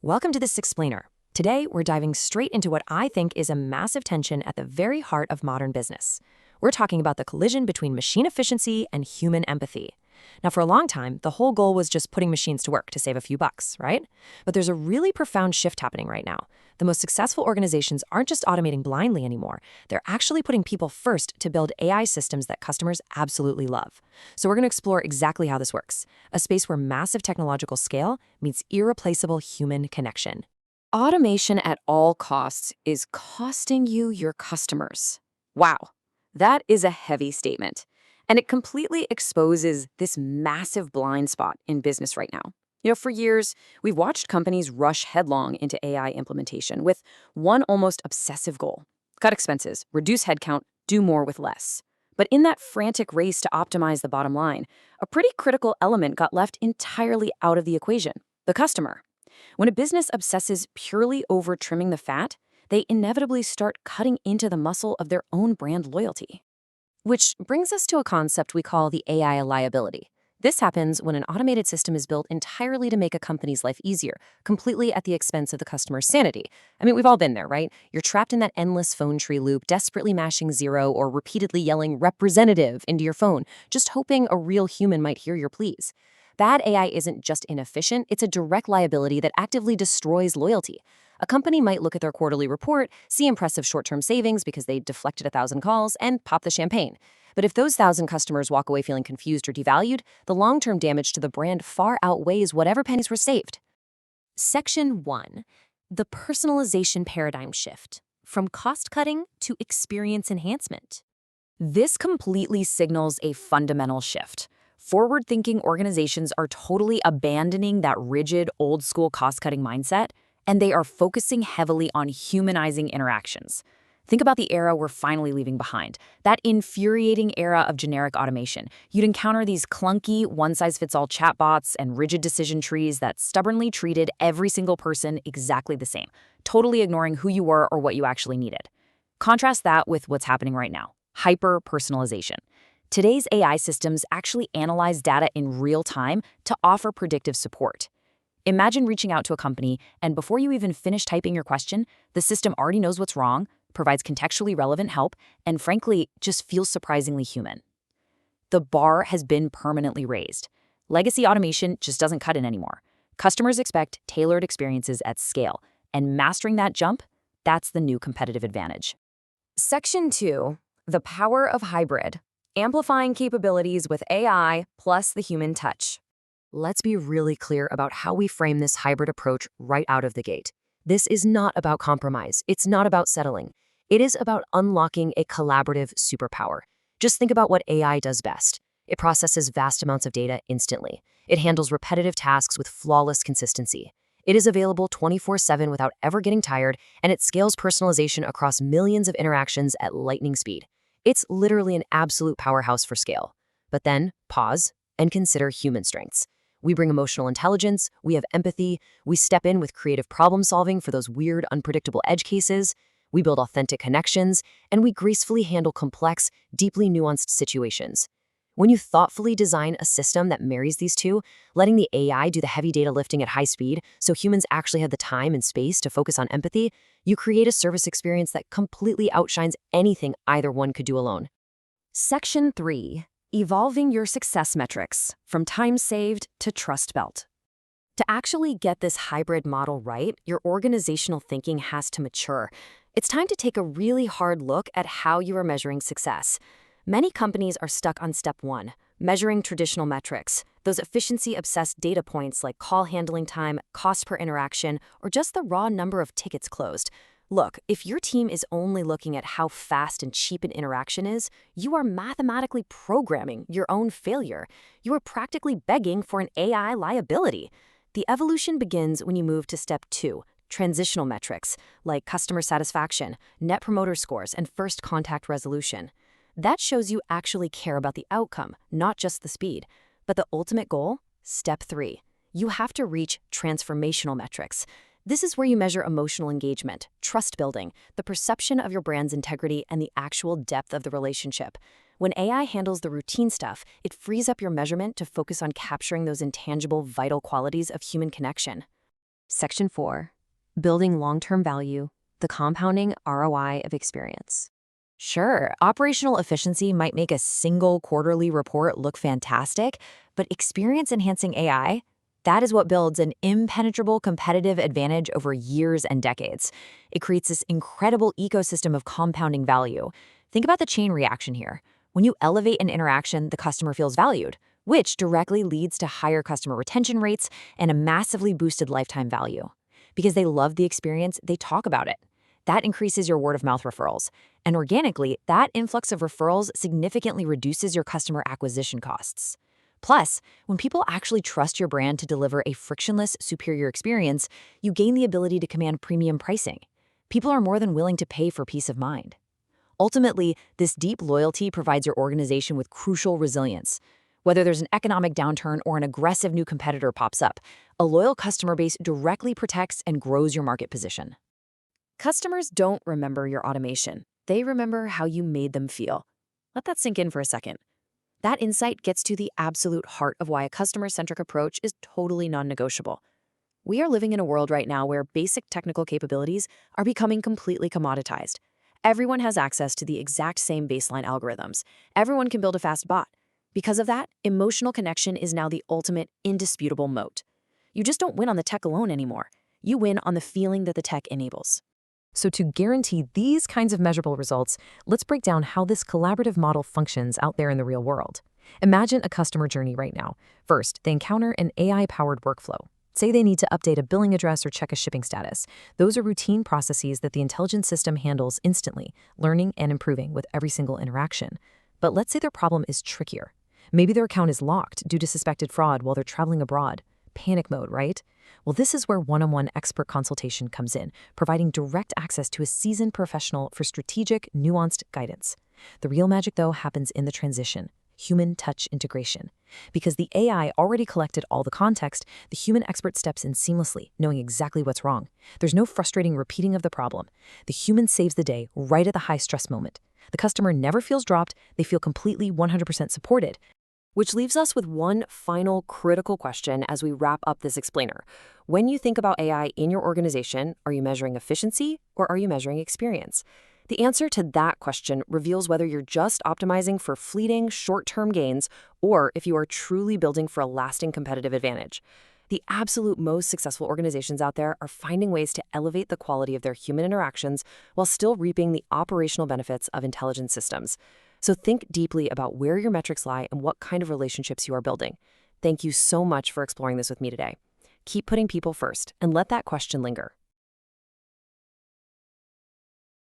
Welcome to this explainer. Today, we're diving straight into what I think is a massive tension at the very heart of modern business. We're talking about the collision between machine efficiency and human empathy. Now, for a long time, the whole goal was just putting machines to work to save a few bucks, right? But there's a really profound shift happening right now. The most successful organizations aren't just automating blindly anymore. They're actually putting people first to build AI systems that customers absolutely love. So we're going to explore exactly how this works, a space where massive technological scale meets irreplaceable human connection. Automation at all costs is costing you your customers. Wow, that is a heavy statement. And it completely exposes this massive blind spot in business right now. For years, we've watched companies rush headlong into AI implementation with one almost obsessive goal: cut expenses, reduce headcount, do more with less. But in that frantic race to optimize the bottom line, a pretty critical element got left entirely out of the equation: the customer. When a business obsesses purely over trimming the fat, they inevitably start cutting into the muscle of their own brand loyalty. Which brings us to a concept we call the AI liability. This happens when an automated system is built entirely to make a company's life easier, completely at the expense of the customer's sanity. I mean, we've all been there, right? You're trapped in that endless phone tree loop, desperately mashing zero or repeatedly yelling "representative" into your phone, just hoping a real human might hear your pleas. Bad AI isn't just inefficient, it's a direct liability that actively destroys loyalty. A company might look at their quarterly report, see impressive short-term savings because they deflected 1,000 calls, and pop the champagne. But if those 1,000 customers walk away feeling confused or devalued, the long-term damage to the brand far outweighs whatever pennies were saved. Section 1. The personalization paradigm shift, from cost-cutting to experience enhancement. This completely signals a fundamental shift. Forward-thinking organizations are totally abandoning that rigid, old-school cost-cutting mindset, and they are focusing heavily on humanizing interactions. Think about the era we're finally leaving behind, that infuriating era of generic automation. You'd encounter these clunky, one-size-fits-all chatbots and rigid decision trees that stubbornly treated every single person exactly the same, totally ignoring who you were or what you actually needed. Contrast that with what's happening right now: hyper-personalization. Today's AI systems actually analyze data in real time to offer predictive support. Imagine reaching out to a company, and before you even finish typing your question, the system already knows what's wrong, provides contextually relevant help, and frankly, just feels surprisingly human. The bar has been permanently raised. Legacy automation just doesn't cut it anymore. Customers expect tailored experiences at scale, and mastering that jump, that's the new competitive advantage. Section 2. The power of hybrid. Amplifying capabilities with AI plus the human touch. Let's be really clear about how we frame this hybrid approach right out of the gate. This is not about compromise. It's not about settling. It is about unlocking a collaborative superpower. Just think about what AI does best. It processes vast amounts of data instantly. It handles repetitive tasks with flawless consistency. It is available 24/7 without ever getting tired, and it scales personalization across millions of interactions at lightning speed. It's literally an absolute powerhouse for scale. But then, pause and consider human strengths. We bring emotional intelligence, we have empathy, we step in with creative problem solving for those weird, unpredictable edge cases, we build authentic connections, and we gracefully handle complex, deeply nuanced situations. When you thoughtfully design a system that marries these two, letting the AI do the heavy data lifting at high speed so humans actually have the time and space to focus on empathy, you create a service experience that completely outshines anything either one could do alone. Section 3. Evolving your success metrics, from time saved to trust built. To actually get this hybrid model right, your organizational thinking has to mature. It's time to take a really hard look at how you are measuring success. Many companies are stuck on step 1, measuring traditional metrics, those efficiency-obsessed data points like call handling time, cost per interaction, or just the raw number of tickets closed. Look, if your team is only looking at how fast and cheap an interaction is, you are mathematically programming your own failure. You are practically begging for an AI liability. The evolution begins when you move to step 2, transitional metrics, like customer satisfaction, net promoter scores, and first contact resolution. That shows you actually care about the outcome, not just the speed. But the ultimate goal? Step 3. You have to reach transformational metrics. This is where you measure emotional engagement, trust building, the perception of your brand's integrity, and the actual depth of the relationship. When AI handles the routine stuff, it frees up your measurement to focus on capturing those intangible, vital qualities of human connection. Section 4. Building long-term value, the compounding ROI of experience. Sure, operational efficiency might make a single quarterly report look fantastic, but experience-enhancing AI, that is what builds an impenetrable competitive advantage over years and decades. It creates this incredible ecosystem of compounding value. Think about the chain reaction here. When you elevate an interaction, the customer feels valued, which directly leads to higher customer retention rates and a massively boosted lifetime value. Because they love the experience, they talk about it. That increases your word-of-mouth referrals. And organically, that influx of referrals significantly reduces your customer acquisition costs. Plus, when people actually trust your brand to deliver a frictionless, superior experience, you gain the ability to command premium pricing. People are more than willing to pay for peace of mind. Ultimately, this deep loyalty provides your organization with crucial resilience. Whether there's an economic downturn or an aggressive new competitor pops up, a loyal customer base directly protects and grows your market position. Customers don't remember your automation. They remember how you made them feel. Let that sink in for a second. That insight gets to the absolute heart of why a customer-centric approach is totally non-negotiable. We are living in a world right now where basic technical capabilities are becoming completely commoditized. Everyone has access to the exact same baseline algorithms. Everyone can build a fast bot. Because of that, emotional connection is now the ultimate, indisputable moat. You just don't win on the tech alone anymore. You win on the feeling that the tech enables. So to guarantee these kinds of measurable results, let's break down how this collaborative model functions out there in the real world. Imagine a customer journey right now. First, they encounter an AI-powered workflow. Say they need to update a billing address or check a shipping status. Those are routine processes that the intelligent system handles instantly, learning and improving with every single interaction. But let's say their problem is trickier. Maybe their account is locked due to suspected fraud while they're traveling abroad. Panic mode, right? Well, this is where one-on-one expert consultation comes in, providing direct access to a seasoned professional for strategic, nuanced guidance. The real magic, though, happens in the transition, human touch integration. Because the AI already collected all the context, the human expert steps in seamlessly, knowing exactly what's wrong. There's no frustrating repeating of the problem. The human saves the day right at the high-stress moment. The customer never feels dropped, they feel completely 100% supported. Which leaves us with one final critical question as we wrap up this explainer. When you think about AI in your organization, are you measuring efficiency or are you measuring experience? The answer to that question reveals whether you're just optimizing for fleeting, short-term gains or if you are truly building for a lasting competitive advantage. The absolute most successful organizations out there are finding ways to elevate the quality of their human interactions while still reaping the operational benefits of intelligent systems. So think deeply about where your metrics lie and what kind of relationships you are building. Thank you so much for exploring this with me today. Keep putting people first and let that question linger.